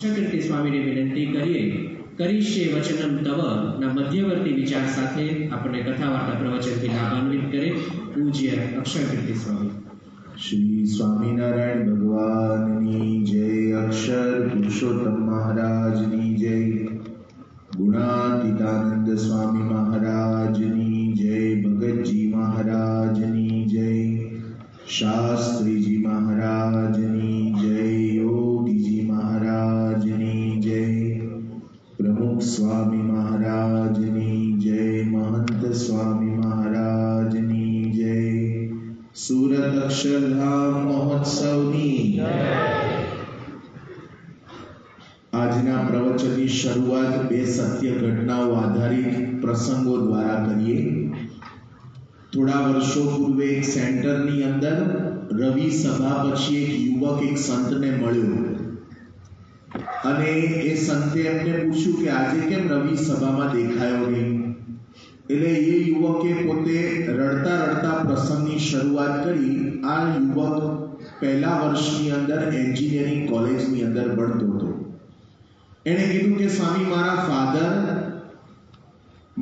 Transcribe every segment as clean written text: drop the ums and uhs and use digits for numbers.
કીર્તિ સ્વામીને વિનંતી કરીએ કરીશે વચનમ તવ ના મધ્યવર્તી વિચાર સાથે આપણે કથા વાર્તા પ્રવચનથી લાભાન્વિત કરે પૂજ્ય અક્ષર કીર્તિ સ્વામી. શ્રી સ્વામિનારાયણ ભગવાનની જય. અક્ષર પુરુષોત્તમ મહારાજની જય. ગુણાતીતાનંદ સ્વામી મહારાજની જય. ભગતજી મહારાજની જય. શાસ્ત્રીજી મહારાજની જય. યોગીજી મહારાજની જય. પ્રમુખ સ્વામી મહારાજની જય. મહંત સ્વામી મહારાજની જય. સુરત અક્ષરધામ મહોત્સવની આજના પ્રવચનની શરૂઆત બે સત્ય ઘટનાઓ આધારિત પ્રસંગો દ્વારા કરીએ. થોડા વર્ષો પૂર્વે એક સેન્ટરની અંદર રવિ સભા પછી એક યુવક એક સંતને મળ્યો અને એ સંતે એમને પૂછ્યું કે આજે કેમ રવિ સભામાં દેખાયો નહીં. એટલે એ યુવકે પોતે રડતા રડતા પ્રસંગની શરૂઆત કરી. આ યુવક પહેલા વર્ષની અંદર એન્જિનિયરિંગ કોલેજની અંદર ભણતો હતો. એણે કીધું કે સ્વામી, મારા ફાધર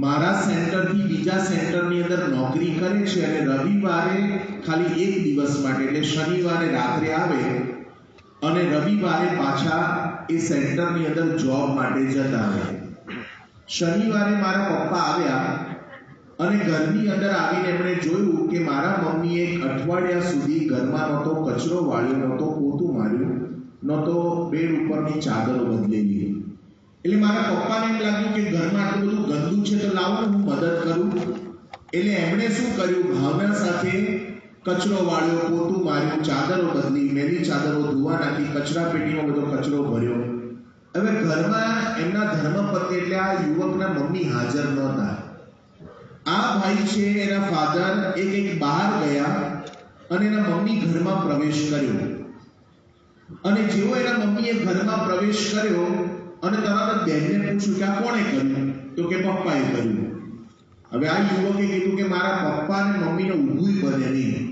મારા સેન્ટરથી બીજા સેન્ટરની અંદર નોકરી કરે છે અને રવિવારે ખાલી એક દિવસ માટે એટલે શનિવારે રાત્રે આવે અને રવિવારે પાછા એ સેન્ટરની અંદર જોબ માટે જતા રહે. શનિવારે મારા પપ્પા આવ્યા અને ઘરની અંદર આવીને એમણે જોયું કે મારા મમ્મીએ એક અઠવાડિયા સુધી ઘરમાં નહોતો કચરો વાળ્યો, નહોતો પોતું માર્યું, નહોતો બેડ ઉપરની ચાદરો બદલેલી. એટલે મારા પપ્પાને એમ લાગ્યું કે ઘરમાં આટલું બધું ગંદુ છે તો લાવો ને હું મદદ કરું. એટલે એમણે શું કર્યું, ભાવના સાથે કચરો વાળ્યો, પોતું માર્યું, ચાદરો બદલી, મેલી ચાદરો ધોવા નાખી, કચરા પેટીમાં બધો કચરો ભર્યો. હવે ઘરમાં એમના ધર્મપત્ની એટલે આ યુવકના મમ્મી હાજર નહોતા. આ ભાઈ છે એના ફાધર એક બહાર ગયા અને એના મમ્મી ઘરમાં પ્રવેશ કર્યો. અને જેવો એના મમ્મીએ ઘરમાં પ્રવેશ કર્યો અને તરત બહેનને પૂછ્યું કે આ કોણે કર્યું? તો કે પપ્પાએ કર્યું. હવે આ યુવકે કીધું કે મારા પપ્પા અને મમ્મીને ઊભું બને નહીં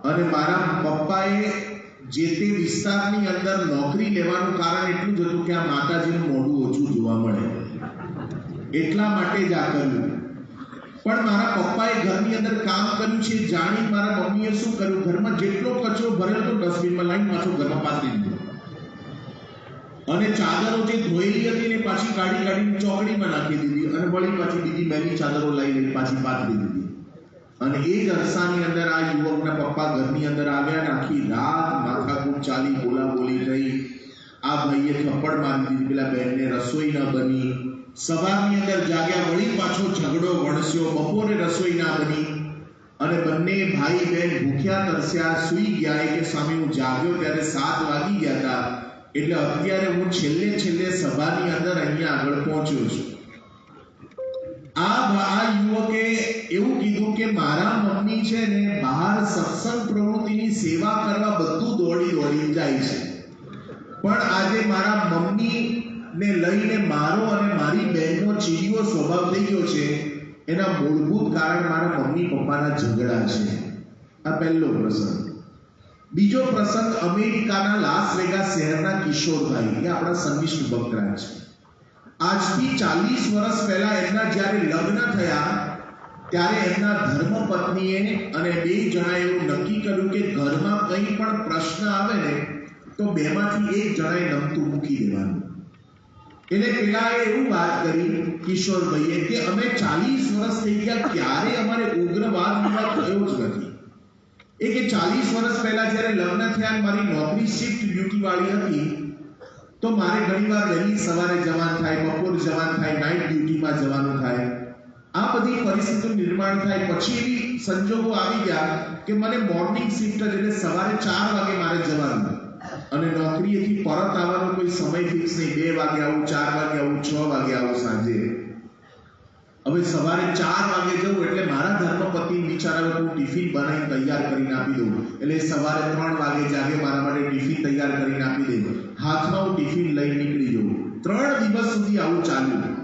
અને મારા પપ્પાએ જે તે વિસ્તારની અંદર નોકરી લેવાનું કારણ એટલું જ હતું કે આ માતાજીનું મોઢું ઓછું જોવા મળે, એટલા માટે જ આ કર્યું. પણ મારા પપ્પાએ ઘરની અંદર કામ કર્યું છે જાણી મારા મમ્મીએ શું કર્યું, ઘરમાં જેટલો કચરો ભરેલો હતો ડસ્ટબિનમાં લાઈન પાછો ઘરમાં પાથરી દીધો અને ચાદરો જે ધોયેલી હતી ને પાછી કાઢીને ચોકડીમાં નાખી દીધી અને વળી પાછી બીજી મેલી ચાદરો લઈ પાછી પાથરી દીધી. અને એ જ અરસાની અંદર આ યુવકના પપ્પા ઘરની અંદર આવ્યા અને આખી રાત માથાકૂટ ચાલી, બોલાબોલી થઈ. આ ભાઈએ થપ્પડ મારી દીધી પેલા બહેનને, રસોઈ ન બની. સવારની અંદર જાગ્યા, વળી પાછો ઝઘડો વણસ્યો, બપોરે રસોઈ ના બની અને બંને ભાઈ બહેન ભૂખ્યા તરસ્યા સૂઈ ગયા. કે સ્વામી, હું જાગ્યો ત્યારે 7 વાગી ગયા હતા, એટલે અત્યારે હું છેલ્લે સભાની અંદર અહીંયા આગળ પહોંચ્યો છું. આ યુવકે એવું કીધું કે મારા મમ્મી છે ને બહાર સત્સંગ પ્રવૃત્તિની સેવા કરવા બધું દોડી જાય છે, પણ આજે મારા મમ્મી ને લઈને મારો અને મારી બહેનનો ચીડિયો સ્વભાવ થઈ ગયો છે. એના મૂળભૂત કારણ મારા મમ્મી પપ્પાના ઝઘડા છે. આ પહેલો પ્રસંગ. બીજો પ્રસંગ અમેરિકાના લાસ વેગાસ શહેરના કિશોરભાઈ, એ આપણા સંનિષ્ઠ ભક્તરાજ છે. આજથી 40 વર્ષ પહેલા એમના જ્યારે લગ્ન થયા ત્યારે એમના ધર્મપત્નીએ અને 2 જણાએ એવું નક્કી કર્યું કે ઘરમાં કંઈ પણ પ્રશ્ન આવે ને તો બેમાંથી એક જણાએ નમતું મૂકી દેવાનું. એટલે પેલાએ એવું વાત કરી કિશોરભાઈએ કે અમે 40 વર્ષ થઈ ગયા, ક્યારે અમારે ઉગ્રવાદ વિવાદ થયો જ નથી. એ કે 40 વર્ષ પહેલા જ્યારે લગ્ન થયા મારી નોકરી શિફ્ટ ડ્યુટી વાળી હતી તો મારે ઘણીવાર વહેલી સવારે જવાનું થાય, બપોર જવાનું થાય, નાઇટ ડ્યુટીમાં જવાનું થાય. આ બધી પરિસ્થિતિનું નિર્માણ થાય. પછી એવી સંજોગો આવી ગયા કે મને મોર્નિંગ શિફ્ટ એટલે સવારે 4 વાગે મારે જવાનું અને નોકરીએથી પરત આવવાનો કોઈ સમય ફિક્સ નહીં. 2 વાગે આવું, 4 વાગે આવું, 6 વાગે આવું સાંજે. હવે સવારે 4 વાગે જવું એટલે મારા ધર્મપત્ની વિચાર હું ટિફિન બનાવીને તૈયાર કરીને આપી દઉં. એટલે સવારે 3 વાગે જાગે મારા માટે ટિફિન તૈયાર કરીને આપી દે, હાથમાં હું ટિફિન લઈને નીકળી જઉં. 3 દિવસ સુધી આવું ચાલ્યું.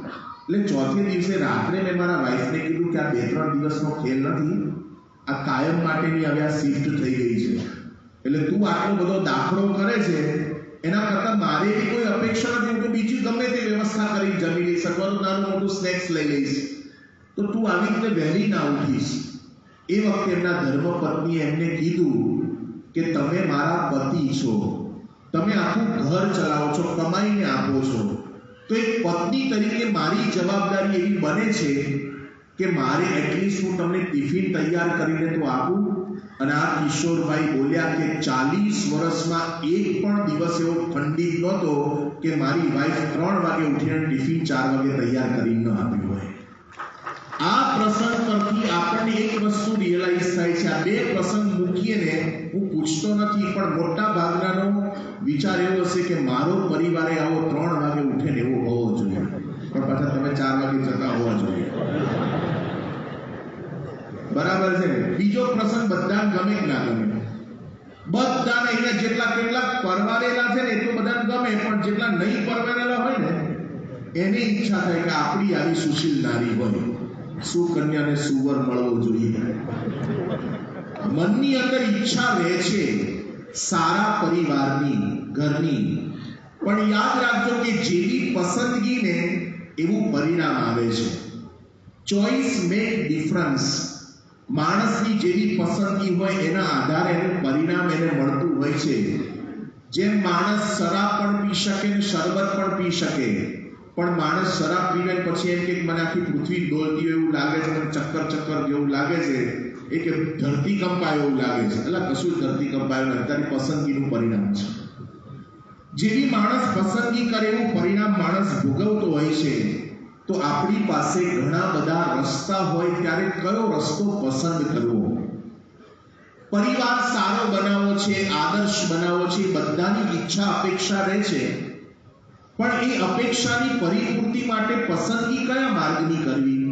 એટલે ચોથે દિવસે રાત્રે મેં મારા વાઈફને કીધું કે આ 2-3 દિવસનો ખેલ નથી, આ કાયમ માટેની હવે આ શિફ્ટ થઈ ગઈ છે. એટલે તું આટલો બધો દાખલો કરે છે એના કરતાં મારે કોઈ પરીક્ષા નથી, હું તો બીજી ગમે તે વ્યવસ્થા કરી જમી લઈશ, અથવા તો નાનું મોટું સ્નેક્સ લઈ લઈશ, તો તું આવી રીતે વહેલી ના ઉઠીશ. એ વખતે એમના ધર્મપત્નીએ એમને કીધું કે તમે મારા પતિ છો, તમે આખું ઘર ચલાવો છો, કમાઈને આપો છો, તો એક પત્ની તરીકે મારી જવાબદારી એવી બને છે કે મારે એટલીસ્ટ હું તમને ટિફિન તૈયાર કરીને તો આપું. અને આ કિશોરભાઈ બોલ્યા કે 40 વર્ષમાં એક પણ દિવસ એવો ખંડિત નહોતો કે મારી વાઈફ 3 વાગે ઉઠીને ટિફિન 4 વાગે તૈયાર કરીને ન આપ્યું હોય. આ પ્રસંગ પરથી આપણને એક વસ્તુ રિયલાઇઝ થાય છે. આ બે પ્રસંગ મૂકીને હું પૂછતો નથી, પણ મોટા ભાગનાનો વિચાર એવો હશે કે મારો પરિવારે આવો 3 વાગે ઉઠે ને એવો હોવો જોઈએ, પણ પાછા તમે 4 વાગે જતા હોવા જોઈએ. બરાબર છે. બીજો પ્રસંગ બધાને ગમે કે ના ગમે? બધાને અહીંયા જેટલા કેટલાક પરવારેલા છે ને એ તો બધાને ગમે, પણ જેટલા નહીં પરવારેલા હોય ને એની ઈચ્છા થાય કે આપણી આવી સુશીલ નારી હોય, સુકન્યાને સુવર મળવો જોઈએ. મનની અંદર ઈચ્છા રહે છે સારા પરિવારની, ઘરની, પણ યાદ રાખજો કે જેવી પસંદગી ને એવું પરિણામ આવે છે. Choice make difference. માણસની જેવી પસંદગી હોય એના આધારે એનું પરિણામ એને મળતું હોય છે. જેમ માણસ શરાબ પણ પી શકે ને શરબત પણ પી શકે, પણ માણસ શરાબ પીને પછી એમ કે મને આખી પૃથ્વી ડોલતી હોય એવું લાગે છે, મને ચક્કર ચક્કર જેવું લાગે છે, એ કે ધરતી કંપાય એવું લાગે છે. એટલે કશું ધરતી કંપાયું નથી, તારી પસંદગીનું પરિણામ છે. જેવી માણસ પસંદગી કરે એવું પરિણામ માણસ ભોગવતો હોય છે. તો આપણી પાસે ઘણા બધા રસ્તા હોય, ત્યારે કયો રસ્તો પસંદ કરવો? પરિવાર સારો બનાવવો છે, આદર્શ બનાવવો છે, બધાની ઈચ્છા અપેક્ષા રહે છે, પણ એ અપેક્ષાની પરિપૂર્તિ માટે પસંદગી કયા માર્ગની કરવી?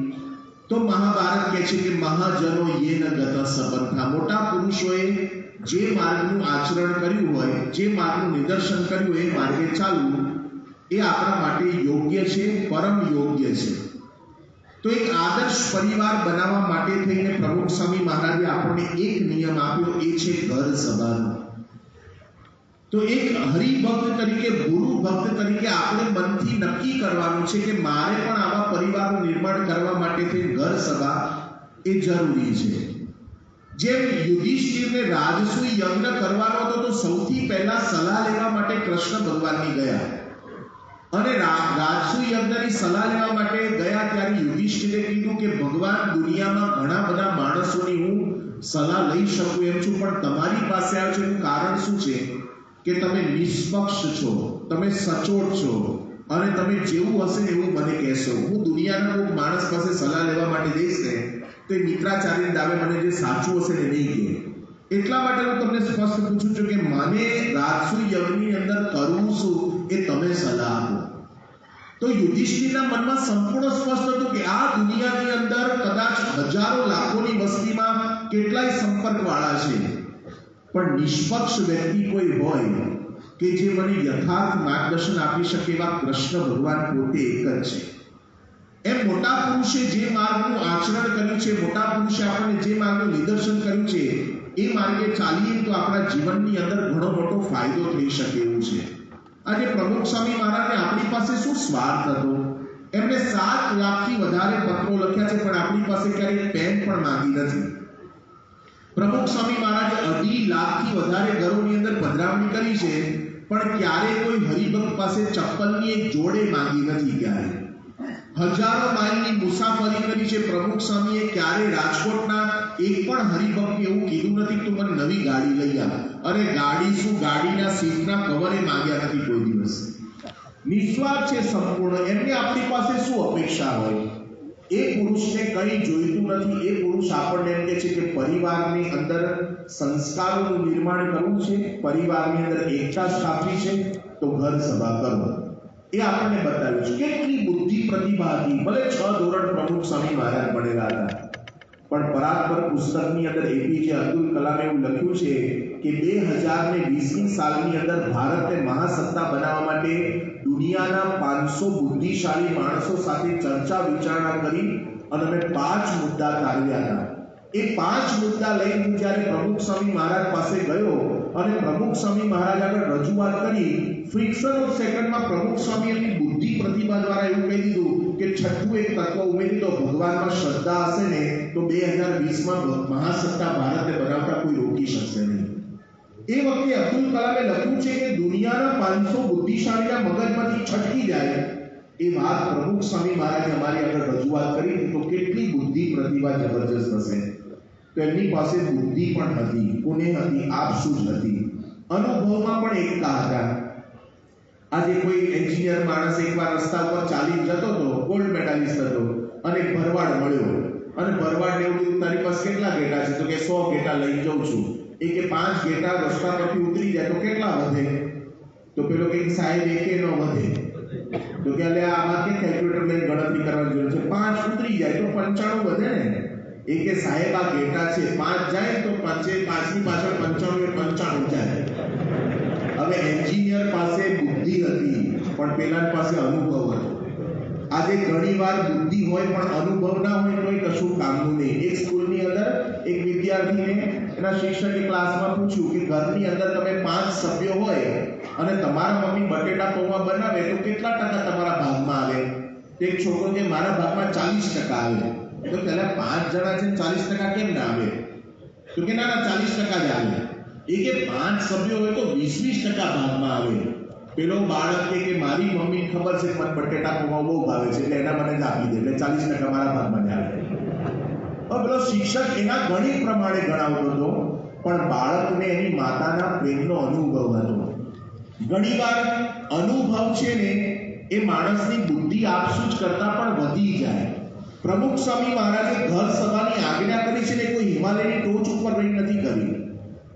તો મહાભારત કહે છે કે મહાજનો યેન ગત સપંથા. મોટા પુરુષોએ જે માર્ગનું આચરણ કર્યું હોય, જે માર્ગનું નિદર્શન કર્યું હોય, એ માર્ગે ચાલવું એ આપણા માટે યોગ્ય છે, પરમ યોગ્ય છે. તો એક આદર્શ પરિવાર બનાવવા માટે થઈને પ્રમુખ સ્વામી મહારાજે આપણને એક નિયમ આપ્યો, એ છે ઘર સભાનો. તો એક હરિભક્ત તરીકે, ગુરુ ભક્ત તરીકે આપણે મનથી નક્કી કરવાનું છે કે મારે પણ આવા પરિવારનું નિર્માણ કરવા માટે થઈને ઘર સભા એ જરૂરી છે. જેમ યુધિષ્ઠિરને રાજસૂય યજ્ઞ કરવાનો હતો, તો સૌથી પહેલા સલાહ લેવા માટે કૃષ્ણ ભગવાનની ગયા, અને રાજસૂય યજ્ઞની સલાહ લેવા માટે ગયા ત્યારે યુધિષ્ઠિરે કીધું કે ભગવાન, દુનિયામાં ઘણા બધા માણસોની હું સલાહ લઈ શકું એમ છું, પણ તમારી પાસે આવ્યો છે એનું કારણ શું છે કે તમે નિષ્પક્ષ છો, તમે સચોટ છો, અને તમે જેવું હશે એવું મને કહેશો. હું દુનિયાના કોઈ માણસ પાસે સલાહ લેવા માટે જઈશ ને તો એ મિત્રાચાર્ય દાવે મને જે સાચું હશે ને નહીં કહે. એટલા માટે હું તમને સ્પષ્ટ પૂછું છું કે મને રાજસૂય યજ્ઞની અંદર કરવું શું એ તમે સલાહ આપો. તો યુધિષ્ઠિરના મનમાં સંપૂર્ણ સ્પષ્ટ હતું કે આ દુનિયાની અંદર કદાચ હજારો લાખોની વસ્તીમાં કેટલાય સંપર્ક વાળા છે, પણ નિષ્પક્ષ વ્યક્તિ કોઈ હોય કે જે મને યથાર્થ માર્ગદર્શન આપી શકે એવા કૃષ્ણ ભગવાન પોતે એક જ છે. એમ મોટા પુરુષે જે માર્ગનું આચરણ કર્યું છે, મોટા પુરુષે આપણને જે માર્ગનું નિદર્શન કર્યું છે, એ માર્ગે ચાલીએ તો આપણા જીવનની અંદર ઘણો મોટો ફાયદો થઈ શકે એવું છે. આજે પ્રમુખ સ્વામી મહારાજને આપણી પાસે શું સ્વાર્થ હતો? એમણે 7 લાખથી વધારે પત્રો લખ્યા છે, પણ આપણી પાસે ક્યારેય પેન પણ માંગી નથી. પ્રમુખ સ્વામી મહારાજે 2.5 લાખથી વધારે ઘરોની અંદર પધરામણી કરી છે, પણ ક્યારે કોઈ હરિભક્ત પાસે ચપ્પલની એક જોડે માંગી નથી. ક્યારે હજારો માઇલની મુસાફરી કરી છે પ્રમુખ સ્વામીએ, ક્યારે રાજકોટના એક પણ હરિભક્તને એવું કીધું નથી તું મને નવી ગાડી લઈ આવ. અરે ગાડી શું, ગાડીના સીટના કવરે માંગ્યા નથી કોઈ દિવસ. નિસ્વાર્થ છે સંપૂર્ણ. એમને આપણી પાસે શું અપેક્ષા હોય? એ પુરુષને કંઈ જોઈતું નથી. એ પુરુષ આપણને એમ કહે છે કે પરિવારની અંદર સંસ્કારોનું નિર્માણ કરવું છે, પરિવારની અંદર એકતા સ્થાપવી છે, તો ઘર સભા કરો. એ આપણને બતાવ્યું છે. કેટલી બુદ્ધિ પ્રતિભા હતી. ભલે 6 ધોરણ પ્રમુખ સ્વામી મહારાજ ભણેલા હતા, પણ પરાત્પર પુસ્તકની અંદર એપીજે અબ્દુલ કલામે એવું લખ્યું છે કે 2020ની સાલની અંદર ભારતને મહાસત્તા બનાવવા માટે દુનિયાના 500 બુદ્ધિશાળી માણસો સાથે ચર્ચા વિચારણા કરી અને અમે 5 મુદ્દા તારવ્યા હતા. એ 5 મુદ્દા લઈને હું જ્યારે પ્રમુખ સ્વામી મહારાજ પાસે ગયો અને પ્રમુખ સ્વામી મહારાજ આગળ રજૂઆત કરી, ફ્રિક્શન ઓફ સેકન્ડમાં પ્રમુખ સ્વામી એમની બુદ્ધિ પ્રતિભા દ્વારા એવું કહી દીધું કે છઠ્ઠું એક તત્વ ઉમેરી દો, ભગવાનમાં શ્રદ્ધા હશે ને તો 2020માં મહાસત્તા ભારતને બનાવતા કોઈ રોકી શકશે નહીં. એ વખતે અબ્દુલ કલામે લખ્યું છે કે દુનિયાના 500 બુદ્ધિશાળીના મગજમાંથી છટકી જાય એ વાત પ્રમુખ સ્વામી મહારાજે અમારી આગળ રજૂઆત કરી તો કેટલી બુદ્ધિ પ્રતિભા જબરજસ્ત હશે. તો એમની પાસે બુદ્ધિ પણ હતી. કોને હતી? આપસૂજ હતી. અનુભવમાં પણ એકતા હતા. આજે કોઈ એન્જિનિયર માણસ એકવાર રસ્તા ઉપર ચાલી જતો હતો, ગોલ્ડ મેડાલિસ્ટ હતો, અને ભરવાડ મળ્યો અને ભરવાડને એવું કીધું તારી પાસે કેટલા ઘેટા છે? તો કે 100 ઘેટા લઈ જાઉં છું. એ કે 5 ઘેટા રસ્તા પરથી ઉતરી જાય તો કેટલા વધે? તો પેલો કે સાહેબ એકે ન વધે. તો કે અલે આમાં કે કેલ્ક્યુલેટર લઈને ગણતરી કરવાની જરૂર છે, 5 ઉતરી જાય તો 95 વધે ને. એ કે સાહેબ આ ઘેટા છે, 5 જાય તો 5 ની પાછળ 95 એ 95 જાય. હવે એન્જિનિયર પાસે બુદ્ધિ હતી પણ પેલા પાસે અનુભવ હતો. આજે ઘણીવાર બુદ્ધિ હોય પણ અનુભવ ના હોય તોય કશું કામનું નહીં. એક સ્કૂલની અંદર એક વિદ્યાર્થીને એના શિક્ષકે ક્લાસમાં પૂછ્યું કે ઘરની અંદર તમે 5 સભ્યો હોય અને તમારા મમ્મી બટેટા પૌવા બનાવે તો કેટલા ટકા તમારા ભાગમાં આવે? તો એક છોકરો કે મારા ભાગમાં 40% આવે. તો પહેલા 5 જણા છે 40% કેમ ના આવે? તો કે ના 40% જ આવે. એ કે 5 સભ્યો હોય તો 20% ભાગમાં આવે. પેલો બાળક કે મારી મમ્મી ખબર છે મને બટેટા પૌવા બહુ ભાવે છે એટલે એના મને જ આપી દે એટલે 40% મારા ભાગમાં જ આવે. હવે પેલો શિક્ષક એના ગણિત પ્રમાણે ગણાવતો હતો પણ બાળકને એની માતાના પ્રેમનો અનુભવ હતો. ઘણીવાર અનુભવ છે ને એ માણસની બુદ્ધિ આપસૂચ કરતા પણ વધી જાય. પ્રમુખ સ્વામી મહારાજે ઘર સભાની આજ્ઞા કરી છે ને કોઈ હિમાલયની ટોચ ઉપર રહી નથી કરી,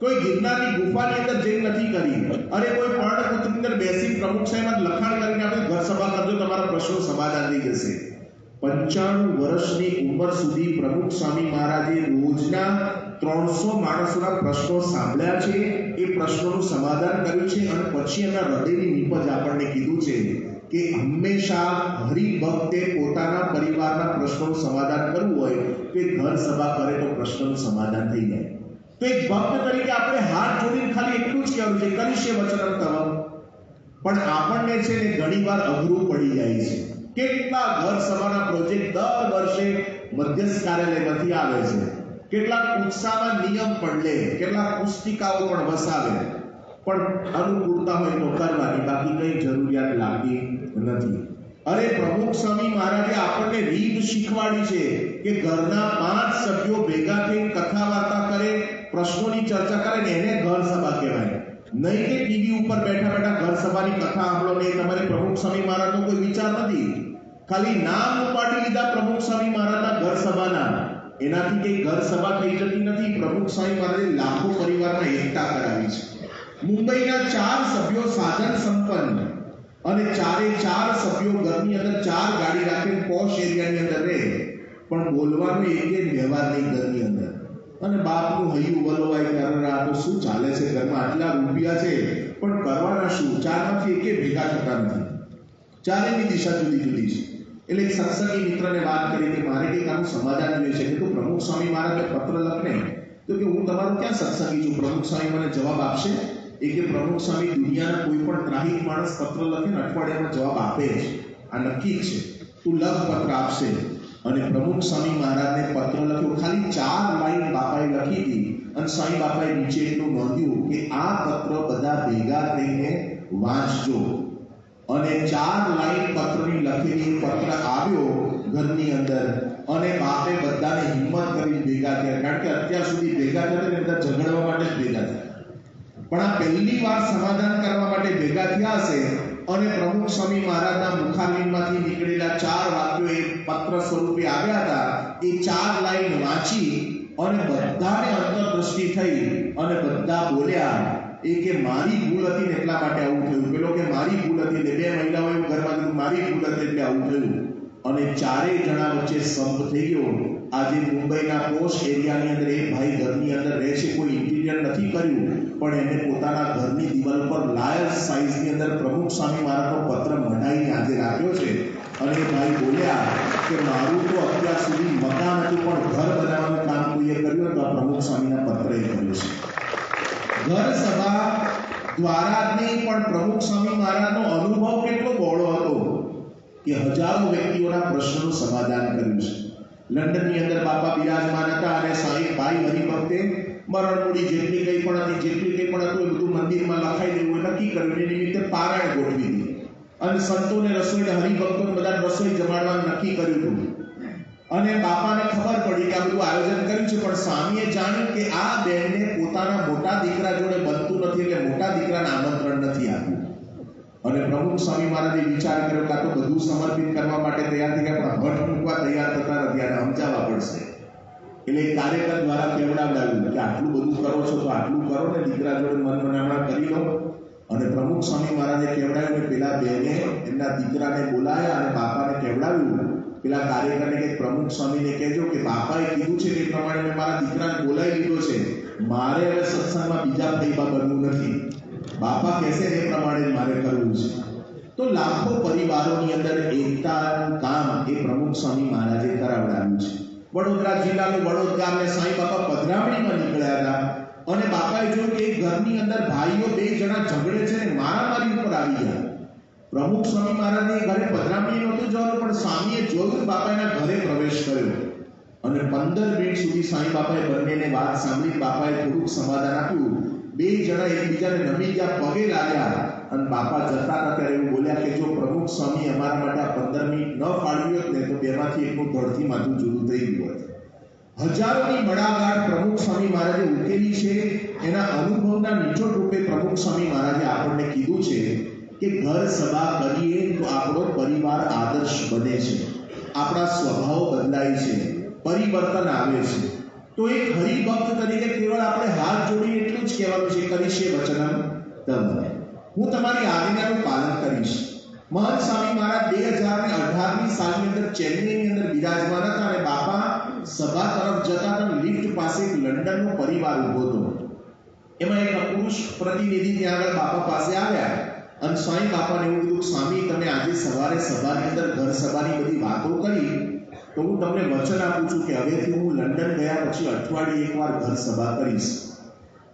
કોઈ ગિરનારની ગુફાની અંદર જઈ નથી કરી, અરે કોઈ પર્ણકુટીની અંદર બેસી પ્રમુખ સાહેબ લખાણ કરીને આપણે ઘર સભા કરજો તમારા પ્રશ્નો સમાધાન થઈ જશે. 95 વર્ષની ઉંમર સુધી પ્રમુખ સ્વામી મહારાજે રોજના 300 માણસોના પ્રશ્નો સાંભળ્યા છે, એ પ્રશ્નોનું સમાધાન કર્યું છે અને પછી એના હૃદયની નીપજ આપણને કીધું છે કે હંમેશા હરિભક્તે પોતાના પરિવારના પ્રશ્નોનું સમાધાન કરવું હોય તો એ ઘર સભા કરે તો પ્રશ્નનું સમાધાન થઈ જાય. તો એક ભક્ત તરીકે આપણે હાથ જોડીને ખાલી એટલું જ કહેવું છે કરીશે વચનમ તવ. પણ આપણને છે ને ઘણીવાર અઘરું પડી જાય છે. કેટલા ઘર સભાના પ્રોજેક્ટ દર વર્ષે મધ્યસ્થ કાર્યાલયમાંથી આવે છે, કેટલાક ઉત્સાહના નિયમ પણ લે, કેટલાક પુસ્તિકાઓ પણ વસાવે, પણ અનુકૂળતા હોય તો કરવાની, બાકી કઈ જરૂરિયાત લાગતી નથી. અરે પ્રમુખ સ્વામી મહારાજે આપણને રીત શીખવાડી છે કે ઘરના 5 સભ્યો ભેગા થઈ કથા વાર્તા કરે, પ્રશ્નોની ચર્ચા કરે ને એને ઘર સભા કહેવાય. નહીં કે ટીવી ઉપર બેઠા બેઠા ઘર સભાની કથા સાંભળો ને તમારે પ્રમુખ સ્વામી મહારાજનો કોઈ વિચાર નથી. ખાલી નામ ઉપાડી લીધા પ્રમુખ સ્વામી મહારાજના ઘર સભાના, એનાથી કઈ ઘર સભા થઈ જતી નથી. પ્રમુખ સ્વામી મહારાજે લાખો પરિવારમાં એકતા કરાવી છે. મુંબઈના 4 સભ્યો સાધન સંપન્ન અને 4 સભ્યો ઘરની અંદર 4 ગાડી રાખીને પોશ એરિયાની અંદર રહે, પણ બોલવાનો એક વ્યવહાર નહીં ઘરની અંદર. અને બાપનું હૈયું વલોવાય ત્યારે આ તો શું ચાલે છે ઘરમાં, આટલા રૂપિયા છે પણ કરવાના શું? 4માંથી એકે ભેગા થતા નથી. 4ની દિશા જુદી જુદી છે. એટલે એક સત્સંગી મિત્રને વાત કરી કે મારે કંઈક આનું સમાધાન જોઈએ છે કે તું પ્રમુખ સ્વામી મહારાજને પત્ર લખને. તો કે હું તમારો ક્યાં સત્સંગી છું? પ્રમુખ સ્વામી મને જવાબ આપશે? એ કે પ્રમુખ સ્વામી દુનિયાના કોઈ પણ ત્રાહિત માણસ પત્ર લખે ને અઠવાડિયામાં જવાબ આપે જ, આ નક્કી છે. તું લખ પત્ર આપશે. અને પ્રમુખ સ્વામી મહારાજને પત્ર લખ્યો, ખાલી 4 લાઈન બાપાએ લખી હતી અને સ્વામી બાપાએ નીચે એટલું નોંધ્યું કે આ પત્ર બધા ભેગા થઈને વાંચજો. અને 4 લાઈન પત્રની લખેલી પત્ર આવ્યો ઘરની અંદર અને બાપે બધાને હિંમત કરી ભેગા થયા, કારણ કે અત્યાર સુધી ભેગા થયા ને બધા ઝઘડવા માટે જ ભેગા થયા, પણ આ પહેલી વાર સમાધાન કરવા માટે ભેગા થયા હશે. અને પ્રમુખ સ્વામી મહારાજના મુખારવિંદમાંથી નીકળેલા 4 વાક્યો એ પત્ર સ્વરૂપે આવ્યા હતા. એ 4 લાઈન વાંચી અને બધાને અંતરદ્રષ્ટિ થઈ અને બધા બોલ્યા એ કે મારી ભૂલ હતી ને એટલા માટે આવું થયું. પેલો કે મારી ભૂલ હતી એટલે 2 મહિલાઓએ ઘરમાં કીધું મારી ભૂલ હતી એટલે આવું થયું. અને 4 જણા વચ્ચે સંપ થઈ ગયો. આજે મુંબઈના પોશ એરિયાની અંદર એ ભાઈ ઘરની અંદર રહે છે, કોઈ ઇન્ટિરિયર નથી કર્યું, પણ એને પોતાના ઘરની દિવાલ પર લાયર સાઇઝની અંદર પ્રમુખ સ્વામી મહારાજનો પત્ર મઢાઈને આજે રાખ્યો છે. અને એ ભાઈ બોલ્યા કે મારું તો અત્યાર સુધી મકાન હતું પણ ઘર બનાવવાનું કામ કોઈએ કર્યું તો આ પ્રમુખ સ્વામીના પત્રએ કર્યું છે. ઘર સભા દ્વારા જ નહીં પણ પ્રમુખ સ્વામી મહારાજનો અનુભવ કેટલો બહોળો હતો કે હજારો વ્યક્તિઓના પ્રશ્નોનું સમાધાન કર્યું છે. લંડનની અંદર બાપા બિરાજમાન હતા અને સાહેબ ભાઈ હરિભક્તે મરણમૂડી જેટલી કંઈ પણ હતી, જેટલી કંઈ પણ હતું એ બધું મંદિરમાં લખાઈ દેવું એ નક્કી કર્યું. એ નિમિત્તે પારાયણ ગોઠવી દીધી અને સંતોને રસોઈને હરિભક્તોને બધા રસોઈ જમાડવાનું નક્કી કર્યું હતું. અને બાપાને ખબર પડી કે આ બધું આયોજન કર્યું છે, પણ સ્વામીએ જાણ્યું કે આ બેનને પોતાના મોટા દીકરા જોડે બનતું નથી, એટલે મોટા દીકરાને આમંત્રણ નથી આપ્યું. અને પ્રમુખ સ્વામી મહારાજે વિચાર કર્યો કે આ તો બધું સમર્પિત કરવા માટે તૈયાર થઈ ગયા, પણ હઠ મૂકવા તૈયાર થતા નથી, આને સમજાવવા પડશે. એટલે કાર્યકર દ્વારા કેવડાવડાવ્યું કે આટલું બધું કરો છો તો આટલું કરો ને, દીકરા જોડે મન મનામણા કરી લો. અને પ્રમુખ સ્વામી મહારાજે કેવડાવ્યું કે પેલા બેને એમના દીકરાને બોલાયા અને બાપાને કેવડાવ્યું. પેલા કાર્યકરને કે પ્રમુખ સ્વામીને કહેજો કે બાપાએ કીધું છે તે પ્રમાણે મેં મારા દીકરાને બોલાવી લીધો છે, મારે હવે સત્સંગમાં બીજા ફૈબા બનવું નથી, બાપા કહેશે એ પ્રમાણે મારે કરવું છે. તો લાખો પરિવારોની અંદર એકતાનું કામ એ પ્રમુખ સ્વામી મહારાજે કરાવડાવ્યું છે. વડોદરા જિલ્લાનું વડોદ ગામને સાંઈ બાપા પધરામણીમાં નીકળ્યા હતા અને બાપાએ જોયું કે ઘરની અંદર ભાઈઓ બે જણા ઝઘડે છે ને મારામારી ઉપર આવી ગયા. પ્રમુખ સ્વામી મહારાજને ઘરે પધરામણી નહોતું જવાનું, પણ સ્વામીએ જોયું બાપાના ઘરે પ્રવેશ કર્યો અને 15 મિનિટ સુધી સાંઈ બાપાએ બંનેને વાત સાંભળી. બાપાએ થોડુંક સમાધાન આપ્યું. બે જણા એકબીજાને નમી ગયા, પગે લાગ્યા અને બાપા જતા હતા ત્યારે એવું બોલ્યા કે જો પ્રમુખ સ્વામી અમારા માટે 15 મિનિટ ન ફાળવી હોત ને તો બેમાંથી એકનું ધડથી માથું જુદું થઈ ગયું હોત. હજારોની મડાગાંઠ પ્રમુખ સ્વામી મહારાજે ઉકેલી છે. એના અનુભવના નિચોડ રૂપે પ્રમુખ સ્વામી મહારાજે આપણને કીધું છે કે ઘર સભા કરીએ તો આપણો પરિવાર આદર્શ બને છે, આપણા સ્વભાવ બદલાય છે, પરિવર્તન આવે છે. તો એક હરિભક્ત તરીકે કેવળ આપણે હાથ જોડી એટલું જ કહેવાનું છે, કરીશે વચનમ તવ, હું તમારી આજ્ઞાનું પાલન કરીશ. મહંત સ્વામી મહારાજ 2018ની સાલની અંદર ચેન્નઈની અંદર બિરાજમાન હતા અને બાપા સભા તરફ જતા હતા. લિફ્ટ પાસે એક લંડનનો પરિવાર ઊભો હતો. એમાં એક પુરુષ પ્રતિનિધિ ત્યાં આગળ બાપા પાસે આવ્યા અને સ્વામી બાપાને એવું કીધું, સ્વામી તમે આજે સવારે સભાની અંદર ઘર સભાની બધી વાતો કરી, તો હું તમને વચન આપું છું કે હવેથી હું લંડન ગયા પછી અઠવાડિયે એકવાર ઘર સભા કરીશ.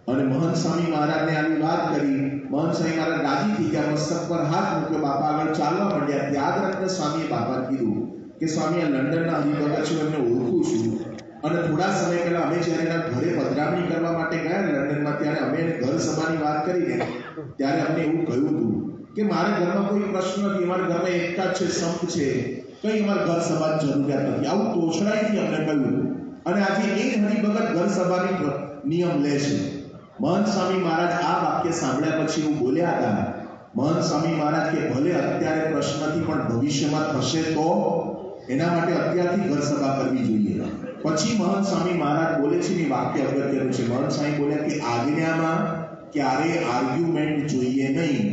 અને મહંત સ્વામી મહારાજને આવી વાત કરી. મહંત સ્વામી મહારાજ રાજી થઈ ગયા, મસ્તક પર હાથ મૂક્યો, બાપા આગળ ચાલવા માંડ્યા. ત્યાગરત્ન સ્વામીએ બાપાને કીધું કે સ્વામી આ લંડનના હરિભગત છે, એમને ઓળખું છું અને થોડા સમય પહેલા અમે જ્યારે એના ઘરે પધરામણી કરવા માટે ગયા લંડનમાં, ત્યારે અમે ઘર સભાની વાત કરીને ત્યારે અમને એવું કહ્યું હતું કે મારા ઘરમાં કોઈ પ્રશ્ન નથી, અમારા ઘરમાં એકતા છે, સંપ છે, કઈ અમારા ઘર સભાની જરૂરિયાત નથી, આવું તોછડાઈથી અમને કહ્યું. અને આજે એ હરિભગત ઘર સભાની નિયમ લે છે. મહંત સ્વામી મહારાજ આ વાક્ય સાંભળ્યા પછી એવું બોલ્યા હતા. મહંત સ્વામી મહારાજ કે ભલે અત્યારે પ્રશ્ન નથી પણ ભવિષ્યમાં થશે તો એના માટે અત્યારથી ઘર સભા કરવી જોઈએ. પછી મહંત સ્વામી મહારાજ બોલે છે ને વાક્ય અગત્યનું છે. મહંત સ્વામી બોલ્યા કે આજ્ઞામાં ક્યારેય આર્ગ્યુમેન્ટ જોઈએ નહીં.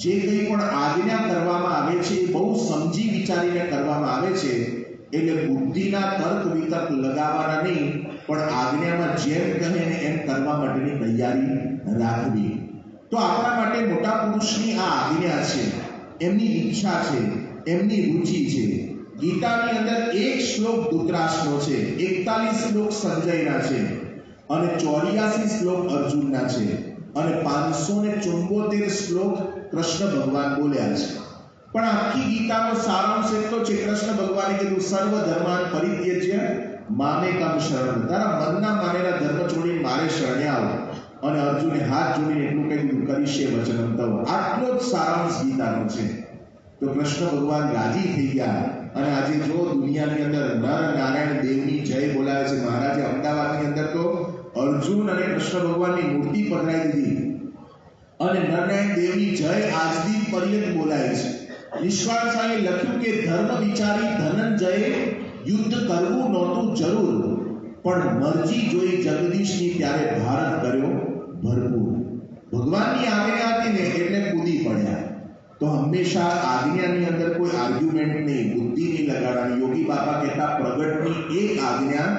જે કંઈ પણ આજ્ઞા કરવામાં આવે છે એ બહુ સમજી વિચારીને કરવામાં આવે છે, એટલે બુદ્ધિના તર્ક વિતર્ક લગાવવાના નહીં, પણ આજ્ઞામાં જેમ કહે ને એમ કરવા માટેની તૈયારી રાખવી. તો આપણા માટે મોટા પુરુષની આ આજ્ઞા છે, એમની ઈચ્છા છે, એમની રુચિ છે. ગીતાની અંદર એક શ્લોક ધૃતરાષ્ટ્રનો છે, 41 શ્લોક સંજયના છે અને 84 શ્લોક અર્જુનના છે અને 574 શ્લોક કૃષ્ણ ભગવાન બોલ્યા છે. પણ આખી ગીતાનો સારાંશ એટલો છે, કૃષ્ણ ભગવાને કીધું સર્વ ધર્માન પરિત્યજ્ય મામેકમ શરણમ, તારા મનના માનેલા ધર્મ છોડીને મારે શરણે આવો. અને અર્જુને હાથ જોડીને એટલું કહ્યું, કરીશે વચનમ તવ. આટલો જ સારાંશ ગીતાનો છે. તો કૃષ્ણ ભગવાન રાજી થઈ ગયા. અને આજે જો દુનિયાની અંદર નર નારાયણ દેવની જય બોલાવે છે. મહારાજે અમદાવાદની અંદર તો અર્જુન અને કૃષ્ણ ભગવાનની મૂર્તિ પધરાવી દીધી અને નરનારાયણ દેવની જય આજથી પર્યંત બોલાય છે. નિષ્કાળ સાંઈએ લખ્યું કે ધર્મ વિચારી ધનંજયે યુદ્ધ કરવું નહોતું જરૂર, પણ મરજી જોઈ જગદીશની ત્યારે ભારત કર્યો ભરપૂર. ભગવાનની આજ્ઞા હતી ને એટલે કૂદી પડ્યા. તો હંમેશા આજ્ઞાની અંદર કોઈ આર્ગ્યુમેન્ટ નહીં, બુદ્ધિ નહીં લગાડવાની. યોગી બાપા કહેતા પ્રગટની એક આજ્ઞા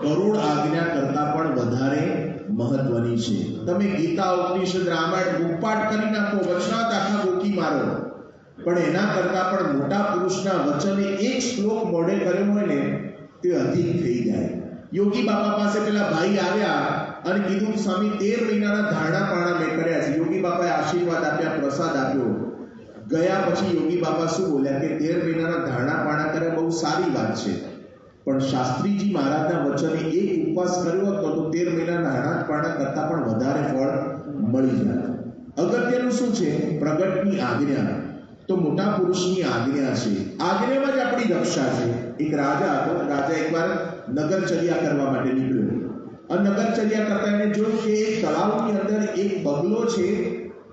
કરોડ આજ્ઞા કરતા પણ વધારે મહત્વની છે. તમે ગીતા, ઉપનિષદ, રામાયણ મુખપાઠ કરી નાખો, વચનાત આખા ગોકી મારો, પણ એના કરતા પણ મોટા પુરુષના વચને એક શ્લોક મોઢે કર્યો હોય ને તે અધિક થઈ જાય. યોગી બાપા પાસે પેલા ભાઈ આવ્યા અને કીધું સ્વામી 13 મહિનાના ધારણા પારણા મેં કર્યા છે. યોગી બાપાએ આશીર્વાદ આપ્યા, પ્રસાદ આપ્યો. ગયા પછી યોગી બાપા શું બોલ્યા કે 13 મહિનાના ધારણા પારણા કર્યા બહુ સારી વાત છે, પણ શાસ્ત્રીજી મહારાજના વચને એક ઉપવાસ કર્યો હતો તો 13 મહિનાના ધારણા પારણા કરતા પણ વધારે ફળ મળી જાય. અગત્યનું શું છે? પ્રગટની આજ્ઞા. તો મોટા પુરુષની આજ્ઞા છે, આજ્ઞામાં જ આપણી રક્ષા છે. એક રાજા હતો, રાજા એકવાર નગરચર્યા કરવા માટે નીકળ્યો અને નગરચર્યા કરતા એને જોયું કે એક તળાવની અંદર એક બગલો છે,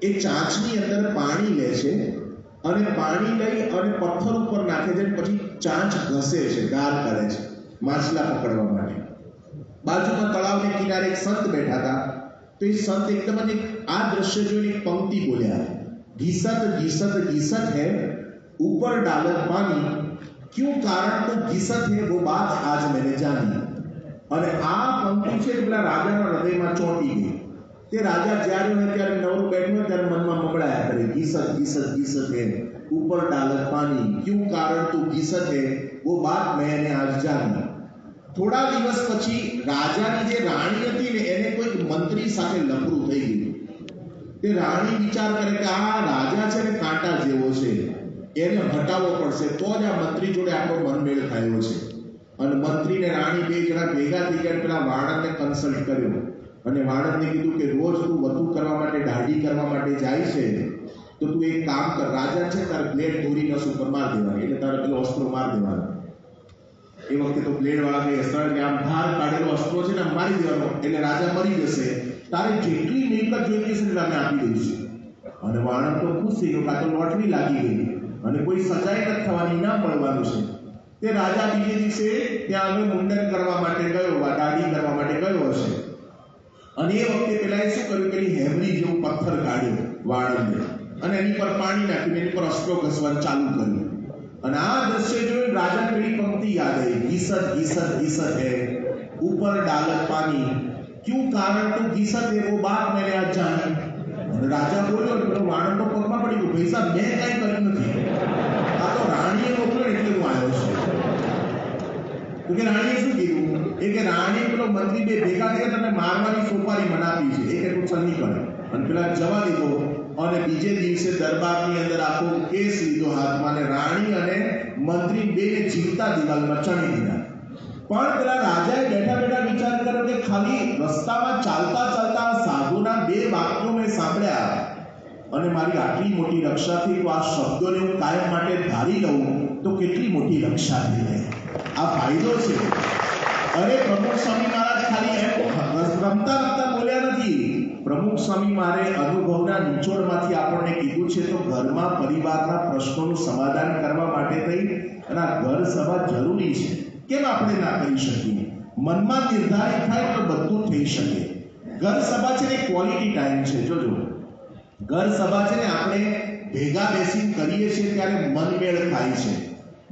એ ચાંચની અંદર પાણી લે છે અને પાણી લઈ અને પથ્થર ઉપર નાખે છે, પછી ચાંચ ઘસે છે, ગાર કરે છે માછલા પકડવા માટે. બાજુમાં તળાવને કિનારે એક સંત બેઠા હતા. તો એ સંત એકદમ જ આ દ્રશ્ય જોઈને એક પંક્તિ બોલ્યા, घिसत घिसत घिसत है ऊपर डालत पानी, क्यों कारण तो घिसत है वो बात आज मैंने जानी. અને આ પંક્તિ છે પેલા રાજાના હૃદયમાં ચોંટી ગઈ. તે રાજા જ્યારે હોય ત્યારે નવરો બેઠો ત્યારે મનમાં મમડાયા કરે, ઘિસત ઘિસત ઘિસત હે ऊपर डालत पानी, क्यों कारण तो घिसत है वो बात मैंने आज जानी. થોડા દિવસ પછી રાજાની જે રાણી હતી ને એને કોઈક મંત્રી સાથે લફડું થઈ ગયું. તે રાણી વિચાર કરે કે આ રાજા છે ને કાંટા જેવો છે, એને હટાવવો પડશે તો જ આ મંત્રી જોડે આપણો મનમેળ થયો છે. અને મંત્રી ને રાણી બે જણા ભેગા થઈ ગયા, પેલા વાણંદને કન્સલ્ટ કર્યો અને વાણંદને કીધું કે રોજ તું વધુ કરવા માટે, દાઢી કરવા માટે જાય છે તો તું એક કામ કર, રાજા છે તારે બ્લેડ દોરી નસ ઉપર માર દેવાની, એટલે તારે પેલો અસ્ત્રો માર દેવાનો. એ વખતે તો બ્લેડ વાળા કઈ અસ્ત્ર કે આમ ધાર કાઢેલો અસ્ત્રો છે ને મારી દેવાનો, એટલે રાજા મરી જશે. તારે જેટલી મિલકત જોઈતી છે એટલે અમે આપી દઈશું. અને વાણંદ તો ખુશ થઈ ગયો, કાં તો લોટરી લાગી ગઈ અને કોઈ સજાઈ નથી થવાની, ના મળવાનું છે. તે રાજા બીજે દિવસે ત્યાં હવે મુંડન કરવા માટે ગયો, દાઢી કરવા માટે ગયો હશે. અને એ વખતે પેલા શું કર્યું કે હેમરી જેવું પથ્થર કાઢ્યો વાણંદે અને એની પર પાણી નાખ્યું, એની પર અસ્ત્રો ઘસવાનું ચાલુ કર્યું. અને આ દ્રશ્ય જોઈને રાજા પેલી પંક્તિ યાદ આવી, ઘિસત ઘિસત ઘિસત હે ऊपर डालत पानी, क्यों कारण तो घिसत है वो बात मैंने आज जानी. રાજા બોલ્યો એટલે વાણંદ તો પગમાં પડી ગયો, ભાઈ સાહેબ મેં કઈ કર્યું નથી, આ તો રાણીએ મોકલ્યો એટલે હું આવ્યો છું. તો કે રાણીએ શું કીધું? એ કે રાણી પેલો મંત્રી બે ભેગા થયા તમને મારવાની સોપારી મનાવી છે, એ કેટલું ચલ નહીં કરે અને પેલા જવા દીધો. અને બીજે દિવસે દરબારની અંદર આખો કેસ લીધો હાથમાં અને રાણી અને મંત્રી બેને જીવતા દિવાલમાં ચણી દીધા. પણ પેલા રાજાએ બેઠા બેઠા વિચાર કર્યો કે ખાલી રસ્તામાં ચાલતા ચાલતા સાધુના બે વાક્યો મેં સાંભળ્યા અને મારી આટલી મોટી રક્ષા થઈ, તો આ શબ્દોને હું કાયમ માટે ધારી લઉં તો કેટલી મોટી રક્ષા થઈ જાય. આ ફાયદો છે. અરે પ્રમુખ સ્વામી મહારાજ ખાલી એમ રમતા રમતા બોલ્યા નથી. પ્રમુખ સ્વામી મારે અનુભવના નિચોડમાંથી આપણને કીધું છે તો ઘરમાં પરિવારના પ્રશ્નોનું સમાધાન કરવા માટે થઈ અને આ ઘર સભા જરૂરી છે. કેમ આપણે ના કરી શકીએ? મનમાં નિર્ધારિત થાય તો બધું થઈ શકે. ઘર સભા છે ને ક્વોલિટી ટાઈમ છે. જોજો, ઘર સભા છે ને આપણે ભેગા બેસીને કરીએ છીએ ત્યારે મનમેળ થાય છે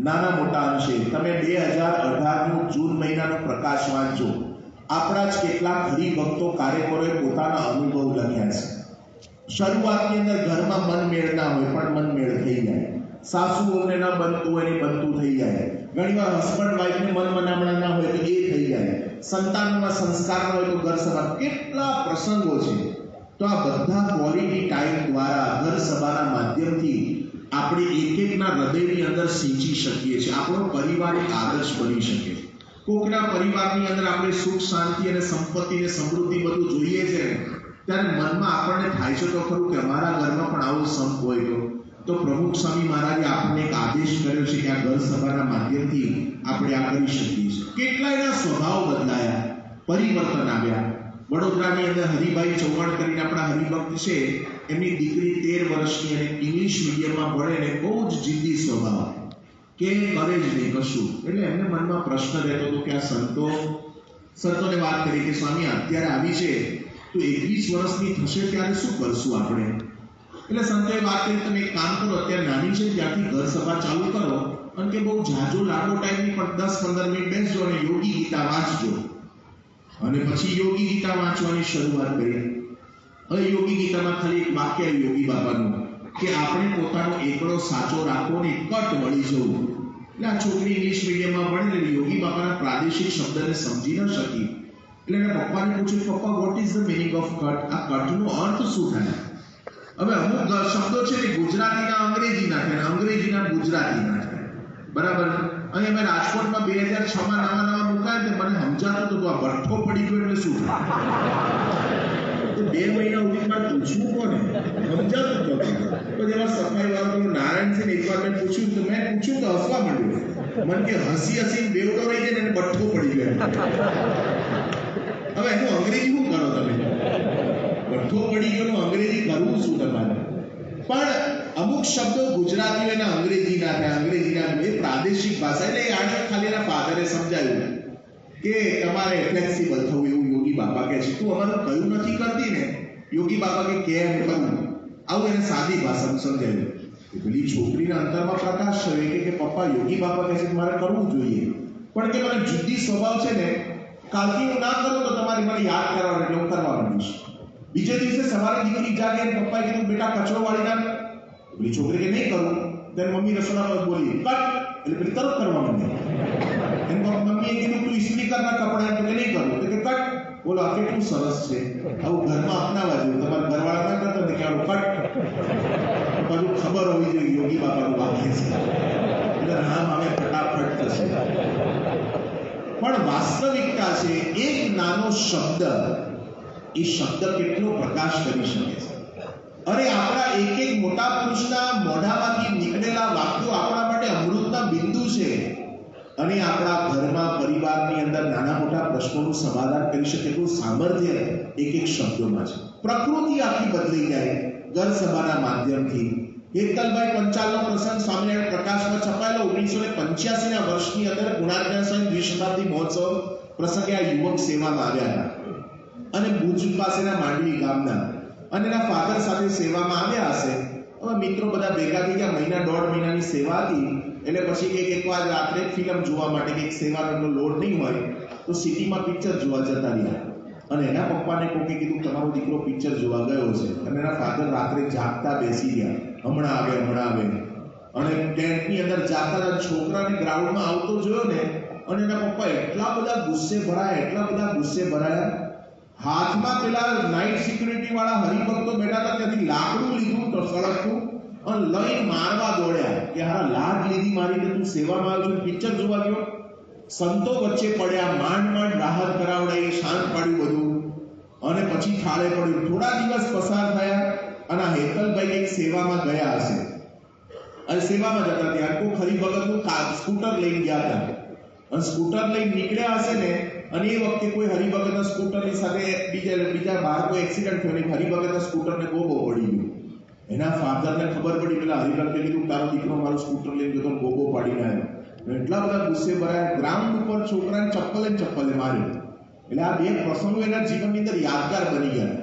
નાના મોટા અંશે. તમે 2018નું જૂન મહિનાનો પ્રકાશ વાંચજો. આપણા જ કેટલાક હરિભક્તો કાર્યકરોએ પોતાના અનુભવ લખ્યા છે. શરૂઆતની અંદર ઘરમાં મનમેળ ના હોય પણ મનમેળ થઈ જાય. સાસુઓને ના બનતું હોય ને બનતું થઈ જાય. ઘણીવાર હસબન્ડ વાઈફને મન મનામણા ના હોય તો એ થઈ જાય. સંતાનોના સંસ્કાર ના હોય તો ઘર સભા, કેટલા પ્રસંગો છે. તો આ બધા ક્વોલિટી ટાઈમ દ્વારા ઘર સભાના માધ્યમથી આપણે એક એકના હૃદયની અંદર સિંચી શકીએ છીએ. આપણો પરિવાર એક આદર્શ બની શકે. કોકના પરિવારની અંદર આપણે સુખ શાંતિ અને સંપત્તિ અને સમૃદ્ધિ બધું જોઈએ છે ત્યારે મનમાં આપણને થાય છે તો ખરું કે અમારા ઘરમાં પણ આવો સંપ હોય તો પ્રમુખ સ્વામી મહારાજે આપણને એક આદેશ કર્યો છે કે આ ઘર સભાના માધ્યમથી આપણે આ કરી શકીએ છીએ. કેટલાયના સ્વભાવ બદલાયા, પરિવર્તન આવ્યા. વડોદરાની અંદર હરિભાઈ ચૌહાણ કરીને આપણા હરિભક્ત છે, એમની દીકરી 13 વર્ષની અને ઇંગ્લિશ મીડિયમમાં ભણે ને બહુ જ જિદ્દી સ્વભાવ, કે કરે જ નહીં કશું. એટલે એમને મનમાં પ્રશ્ન રહેતો હતો કે આ સંતોને વાત કરી કે સ્વામી અત્યારે આવી છે તો 21 વર્ષની થશે ત્યારે શું કરશું આપણે? એટલે સંતોએ વાત કરી તમે એક કામ કરો, અત્યારે નાની છે ત્યાંથી ઘર સભા ચાલુ કરો અને કે બહુ ઝાઝો લાંબો ટાઈમ નહીં પણ 10-15 મિનિટ બેસજો અને યોગી ગીતા વાંચજો. અને પછી યોગી ગીતા વાંચવાની શરૂઆત કરી. હવે યોગી ગીતામાં ખાલી એક વાક્ય યોગી બાબાનું કે આપણે પોતાનો એકડો સાચો રાખવો ને કટ વળી જવું. એટલે આ છોકરી ઇંગ્લિશ મીડિયમમાં ભણે યોગી બાબાના પ્રાદેશિક શબ્દને સમજી ન શકી. એટલે એના પપ્પાને પૂછ્યું, પપ્પા what is the meaning of cut? આ કટનો અર્થ શું થાય? હવે અમુક શબ્દો છે ને ગુજરાતીના અંગ્રેજીના થાય, અંગ્રેજીના ગુજરાતીના થાય, બરાબર? અહીં અમે રાજકોટમાં 2006માં નવા મુકાયા મને સમજાતું હતું આ ભઠ્ઠો પડી ગયો એટલે શું થાય. તો 2 મહિના સુધી મારે પૂછવું કોને? સમજાતું જ નહોતું. પછી એમાં સફાઈ વાળો નારાયણસિંહ એકવાર મેં પૂછ્યું તો હસવા માંડ્યો. મને કે હસી બેવડો રહી જાય ને એને ભઠ્ઠો પડી ગયો. હવે એનું અંગ્રેજી શું કરો તમે? ભઠ્ઠો પડી ગયો અંગ્રેજી કરવું શું તમારે? પણ અમુક શબ્દો ગુજરાતીઓના અંગ્રેજીના થાય, અંગ્રેજીના એ પ્રાદેશિક ભાષા. એટલે આને ખાલી એના ફાધરે સમજાયું કે તમારે ફ્લેક્સિબલ થવું, એવું યોગી બાપા કહે છે. તું અમારું કયું નથી કરતી ને, યોગી બાપા કે કેમ કરવું, આવું એને સાદી ભાષામાં સમજાયું. પેલી છોકરીના અંતરમાં પ્રકાશ થયો કે પપ્પા યોગી બાપા કહે છે કે મારે કરવું જોઈએ, પણ કે મને જુદી સ્વભાવ છે ને, કાલથી હું ના કરું તો તમારી મને યાદ કરવાનું એટલે હું કરવા માંડીશ. બીજે દિવસે સવારે દીકરી જાગે, પપ્પાએ કીધું બેટા કચરો વાળી નાખ. પેલી છોકરી કે નહીં કરું. તેની મમ્મી રસોડામાં બોલી કટ, એટલે પેલી તરત કરવા માંડી. એની મમ્મીએ કીધું તું ઇસ્ત્રી કરના કપડા, તો કે નહીં કરું. તો કે કટ. બોલો આ કેટલું સરસ છે, આવું ઘરમાં અપનાવવા જેવું. તમારા ઘરવાળા ના કરતા ને કે આવું કટ. બધું ખબર હોવી જોઈએ યોગી બાપાનું વાક્ય છે એટલે રામ આવે ફટાફટ થશે. પણ વાસ્તવિકતા છે એક નાનો શબ્દ, એ શબ્દ કેટલો પ્રકાશ કરી શકે છે. અરે આપણા એક મોટા પુરુષના મોઢામાંથી નીકળેલા વાક્યો આપણા માટે અમૃતના બિંદુ છે. અને આપણા ઘરમાં પરિવારની અંદર નાના મોટા પ્રશ્નોનું સમાધાન કરી શકે એટલું સામર્થ્ય એક શબ્દોમાં છે. પ્રકૃતિ આખી બદલી જાય ઘર સભાના માધ્યમથી. હેતલભાઈ પંચાલનો પ્રસંગ સ્વામિનારાયણ પ્રકાશમાં છપાયેલો 1985ના વર્ષની અંદર ગુણાત્મક સંઘ દ્વિશતાબ્દી મહોત્સવ પ્રસંગે આ યુવક સેવામાં આવ્યા હતા અને ભુજ પાસેના માંડવી ગામના અને એના ફાધર સાથે સેવામાં આવ્યા હશે. હવે મિત્રો બધા ભેગા થઈ ગયા, મહિના 1.5 મહિનાની સેવા હતી એટલે પછી એકવાર રાત્રે ફિલ્મ જોવા માટે કંઈક સેવાનો લોડ નહીં હોય તો સિટીમાં પિક્ચર જોવા જતા રહ્યા. અને એના પપ્પાને કોકે કીધું તમારો દીકરો પિક્ચર જોવા ગયો છે. અને એના ફાધર રાત્રે જાગતા બેસી ગયા, હમણાં આવે. અને ટેન્ટની અંદર જાગતા છોકરાને ગ્રાઉન્ડમાં આવતો જોયો ને, અને એના પપ્પા એટલા બધા ગુસ્સે ભરાયા. હાથમાં પેલા નાઇટ સિક્યુરિટી વાળા હરિભક્તો બેઠા હતા ત્યાંથી લાકડું લીધું તો સળગતું અને લઈને મારવા દોડ્યા કે હારા લાડ લીધી મારીને તું સેવામાં આવ્યો છું, પિક્ચર જોવા ગયો. સંતો વચ્ચે પડ્યા, માંડ રાહત કરાવડાવી, શાંત પાડ્યું બધું અને પછી થાળે પડ્યું. થોડા દિવસ પસાર થયા અને હેતલભાઈ કંઈક સેવામાં ગયા હશે અને સેવામાં જતા ત્યાં કોઈ હરિભગતનું સ્કૂટર લઈને ગયા હતા અને સ્કૂટર લઈને નીકળ્યા હશે ને, અને એ વખતે કોઈ હરિભગતના સ્કૂટરની સાથે બીજા બહાર કોઈ એક્સિડન્ટ થયો ને હરિભગતના સ્કૂટરને ગોબો પડી ગયો. એના ફાધરને ખબર પડી, પેલા હરિભક્તે કીધું તારો દીકરો મારું સ્કૂટર લઈને ગયો તો ગોબો પાડીને આવ્યો. એટલા બધા ગુસ્સે ભરાયા, ગ્રાઉન્ડ ઉપર છોકરાને ચપ્પલે માર્યો. એટલે આ બે પ્રસંગો એના જીવનની અંદર યાદગાર બની ગયા.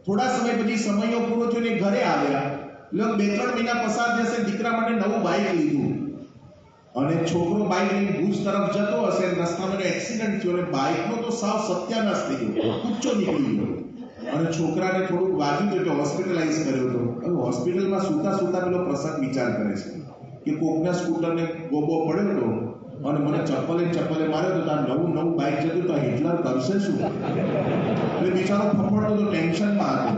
થોડા સમય પછી સમયો પૂરો થયો ને ઘરે આવ્યા. એટલે 2-3 મહિના પસાર થશે, દીકરા માટે નવું બાઇક લીધું અને છોકરો બાઇક લઈને ભુજ તરફ જતો હશે, રસ્તામાં એક્સિડન્ટ થયો અને બાઇકનો તો સાવ સત્યાનાશ થઈ ગયો, કૂચો નીકળી ગયો અને છોકરાને થોડુંક વાગ્યું તો એટલે હોસ્પિટલાઇઝ કર્યો હતો. હવે હોસ્પિટલમાં સૂતા પેલો પ્રસંગ વિચાર કરે છે કે કોકના સ્કૂટરને ગોબો પડ્યો હતો અને મને ચપ્પલે માર્યો તો આ નવું બાઇક જતું તો હિટલર કરશે શું? એટલે બિચારો ફફડતો તો ટેન્શનમાં હતો.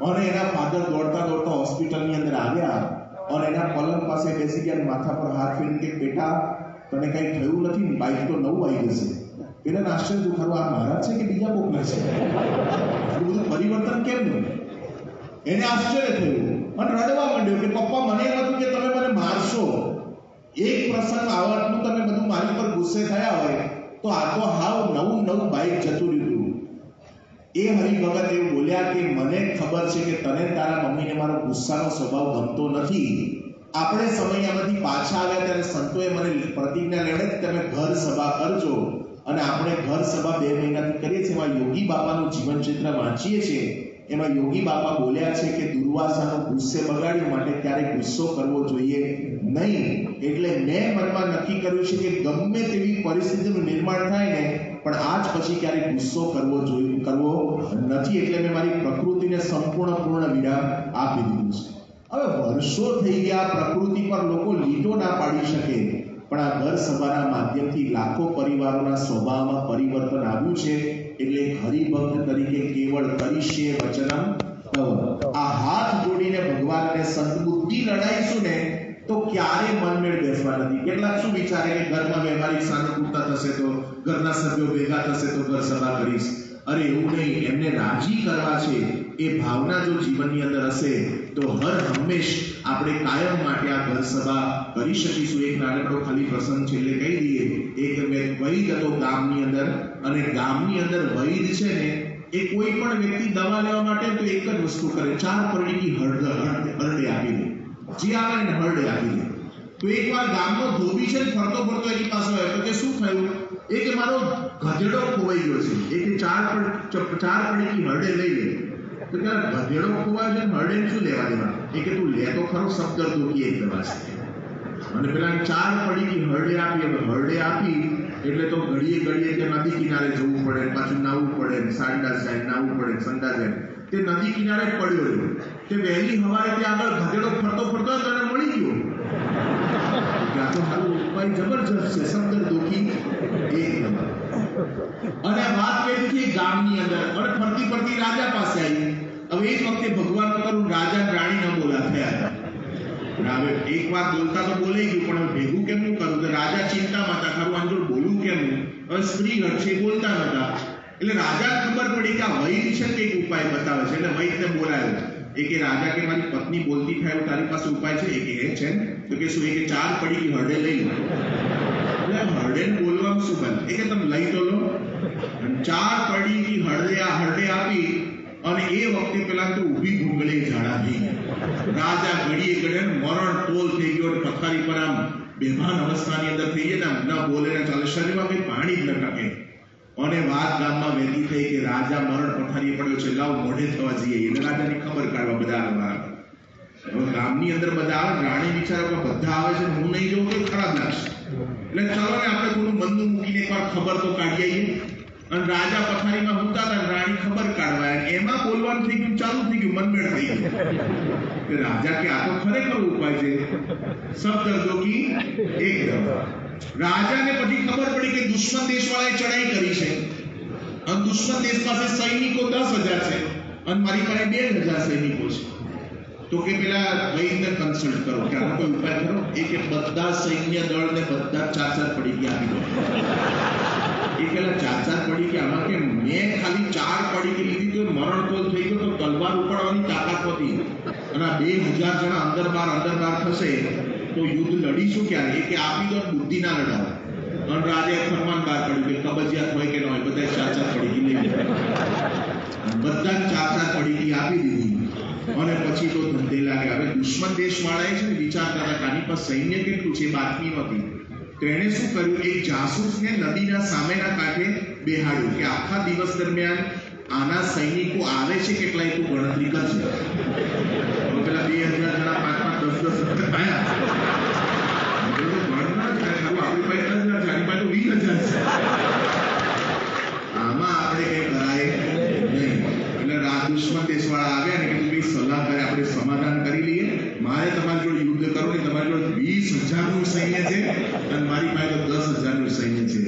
અને એના ફાધર દોડતા હોસ્પિટલની અંદર આવ્યા અને એના પલંગ પાસે બેસી ગયા, માથા પર હાથ ફેરીને કે બેટા તને કંઈ થયું નથી, બાઇક તો નવું આવી જશે. પેલા આશ્ચર્ય દુખાડું આ મારા છે કે બીજા કોકના છે? આટલું બધું પરિવર્તન કેમ નહીં? એને આશ્ચર્ય થયું અને રડવા માંડ્યો કે પપ્પા મને એમ હતું કે તમે મને મારશો. એક પ્રસંગ આવતનું તમે બધું મારી પર ગુસ્સે થયા હોય તો આ તો હાવ નવું બાઇક જતું રહ્યું. એ હરિભગત એવું બોલ્યા કે મને ખબર છે કે તને તારા મમ્મીને મારો ગુસ્સાનો સ્વભાવ ગમતો નથી. આપણે સમયમાંથી પાછા આવ્યા ત્યારે સંતોએ મને પ્રતિજ્ઞા લેવડાવી તમે ઘર સભા કરજો અને આપણે ઘર સભા 2 મહિનાથી કરીએ છીએ. એમાં યોગી બાપાનું જીવન ચિત્ર વાંચીએ છીએ. એમાં યોગી બાપા બોલ્યા છે કે દુર્વાસાનો ગુસ્સે બગાડ્યો માટે ક્યારેય ગુસ્સો કરવો જોઈએ નહીં. એટલે મેં મનમાં નક્કી કર્યું છે કે ગમે તેવી પરિસ્થિતિનું નિર્માણ થાય ને પણ આજ પછી ક્યારેય ગુસ્સો કરવો નથી. એટલે મેં મારી પ્રકૃતિને પૂર્ણ વિરામ આપી દીધું છે. હવે વર્ષો થઈ ગયા, પ્રકૃતિ પર લોકો લીટો ના પાડી શકે, પણ આ ઘર સભાના માધ્યમથી લાખો પરિવારોના સ્વભાવમાં પરિવર્તન આવ્યું છે. એટલે હરિભક્ત તરીકે કેવળ કરીશ્યે વચનમ તવ આ હાથ જોડીને ભગવાનને સદબુદ્ધિ લડાઈશું ને તો ક્યારે મનમેળ બેસવા નથી. કેટલાક શું વિચારે કે ઘરમાં વ્યવહારિક સાનુકૂળતા થશે તો ઘરના સભ્યો ભેગા થશે તો ઘર સભા કરીશ. અરે એવું નહીં, એમને રાજી કરવા છે. એ ભાવના જો જીવનની અંદર હશે તો હર હંમેશ આપણે કાયમ માટે આ ઘર સભા કરી શકીશું. એક નાનકડો ખાલી પ્રસંગ છેલ્લે કહી દઈએ. એક વૈદ હતો ગામની અંદર, અને ગામની અંદર વૈદ છે ને એ કોઈ પણ વ્યક્તિ દવા લેવા માટે તો એક જ વસ્તુ કરે, 4 પરડીકી હરડે આપી દે. જે આવે ને હરડે આપી દે. તો એકવાર ગામનો ધોબી છે ફરતો ફરતો એની પાસે આવ્યો તો કે શું થયું? એ કે મારો ગધેડો ખોવાઈ ગયો છે. એ કે 4 પરડીકી હરડે લઈ લે. તો કે ગધેડો ખોવાયો છે હરડે શું લેવા દેવા? એ કે તું લે તો ખરો, સફદર દુખી એક દવા છે. અને પેલા 4 પડીકી હરડે આપી. હવે હરડે આપી એટલે તો ઘડીએ તે નદી કિનારે જવું પડે, પાછું નાવું પડે, સાંડાસ જાય, નાવું પડે, સંડાસ જાય. તે નદી કિનારે પડ્યો રહ્યો. તે વહેલી હવારે ત્યાં આગળ ગધેડો ફરતો તને મળી ગયો. ત્યાં તો મારું ઉપાય જબરજસ્ત છે, સફદર દુખી એક નંબર. અને વાત કરી છે ગામની અંદર, અને ફરતી રાજા પાસે આવી. હવે એ વખતે ભગવાન કરું રાજા રાણી ન બોલા થયા. હવે એક વાર બોલતા તો બોલાઈ ગયું, પણ ભેગું કેમનું કરું? તો રાજા ચિંતામાં હતા, ખરું આંજોડ બોલવું કેમનું? હવે સ્ત્રી ઘર છે, બોલતા નતા. એટલે રાજાને ખબર પડી કે આ વૈદ છે કે એક ઉપાય બતાવે છે. એટલે વૈદને બોલાયો. એ કે રાજા કે મારી પત્ની બોલતી થાય તારી પાસે ઉપાય છે? એ કે એ છે. તો કે શું? એ કે 4 પડીકી હરડે લઈ લો. એટલે હરડે બોલવાનું શું બને? એ કે તમે લઈ તો લો. 4 પડીકી હરડે આપી. અને એ વખતે પેલા તો ઊભી ભૂંગળે ઝાડા થઈ ગયા. રાજા ઘડીએ મરણ તોલ થઈ ગયો. પથારી પર આમ બેભાન અવસ્થાની અંદર થઈ ગયા. ન બોલે ને ચાલે, શરીરમાં કંઈ પાણી જ ન ટકે. અને વાત ગામમાં વહેતી થઈ કે રાજા મરણ પથારી પડ્યો છે, લાવ મોઢે થવા જઈએ. એટલે રાજાની ખબર કાઢવા બધા આવ્યા. હવે ગામની અંદર બધા આવે, રાણી બિચારા બધા આવે છે, હું નહીં જઉં તો ખરાબ લાગશે. એટલે ચાલો ને આપણે થોડું મંદું મૂકીને એકવાર ખબર તો કાઢી આવીએ. અને રાજા પથારીમાં હુતા હતા, રાણી ખબર કાઢવા. એમાં બોલવાનું થઈ ગયું, ચાલુ થઈ ગયું, મનમેળ થઈ ગયું. રાજા કે આ તો ખરેખર ઉપાય છે, સફદર દુખી એક દવા. રાજાને પછી ખબર પડી કે દુશ્મન દેશવાળાએ ચડાઈ કરી છે, અને દુશ્મન દેશ પાસે સૈનિકો 10,000 છે, અને મારી પાસે 2,000 સૈનિકો છે. તો કે પેલા વૈદને કન્સલ્ટ કરો કે આનો કોઈ ઉપાય કરો. એ કે બધા સૈન્ય દળને બધા 4 પડીકી આપી દો. એ પેલા 4 પડીકી આમાં કે મેં ખાલી 4 પડીકી લીધી તો મરણતોલ થઈ ગયો, તો તલવાર ઉપાડવાની તાકાત હતી. અને 2,000 જણા અંદર બહાર થશે તો યુદ્ધ લડીશું ક્યારે? એ કે આપી દો, બુદ્ધિ ના લડાવો. અને રાજાએ ફરમાન બહાર પાડ્યું કે કબજિયાત હોય કે ન હોય, બધા 4 પડીકી લઈ લીધી. બધા 4 પડીકી આપી દીધી. અને પછી તો ધંધે લાગે. હવે દુશ્મન દેશ વાળાએ છે ને વિચારતા હતા કે આની પર સૈન્ય કેટલું છે, બાતમી નહોતી. તેણે શું કર્યું? એક જાસૂસને નદીના સામેના કાંઠે બેહાડ્યું કે આખા દિવસ દરમિયાન આના સૈનિકો આવે છે કેટલાય તું ગણતરી કરજે. પેલા 2,000 જણા 5-5, 10-10 આવ્યા. આપણી પાસે 10,000 છે, આની પાસે 20,000 છે. આમાં આપણે કઈ કરાય નહીં. એટલે દુશ્મન દેશવાળા આવ્યા ને કે સલાહ કરે, આપણે સમાધાન કરી લઈએ. મારે તમારી જોડે યુદ્ધ કરવું નહીં, તમારી જોડે 20,000 નું સૈન્ય છે અને મારી પાસે 10,000 નું સૈન્ય છે.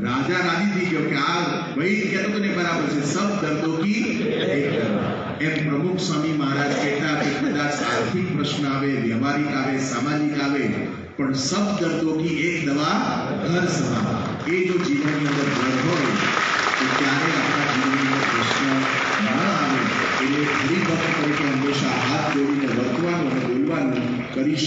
રાજા રાજી થઈ ગયો કે આ વૈદ કહેતો તો ને બરાબર છે, સબ દર્દો કી એક દવા. એમ પ્રમુખ સ્વામી મહારાજ કહેતા કે કદાચ આર્થિક પ્રશ્ન આવે, વ્યવહારિક આવે, સામાજિક આવે, પણ સબ દર્દો કી એક દવા ઘર સભા. એ જો જીવનની અંદર ઘર હોય તો ત્યારે આપણા જીવનની અંદર પ્રશ્ન ન આવે. એટલે હરિભક્ત તરીકે હંમેશા હાથ જોડીને વર્તવાનું અને બોલવાનું કરી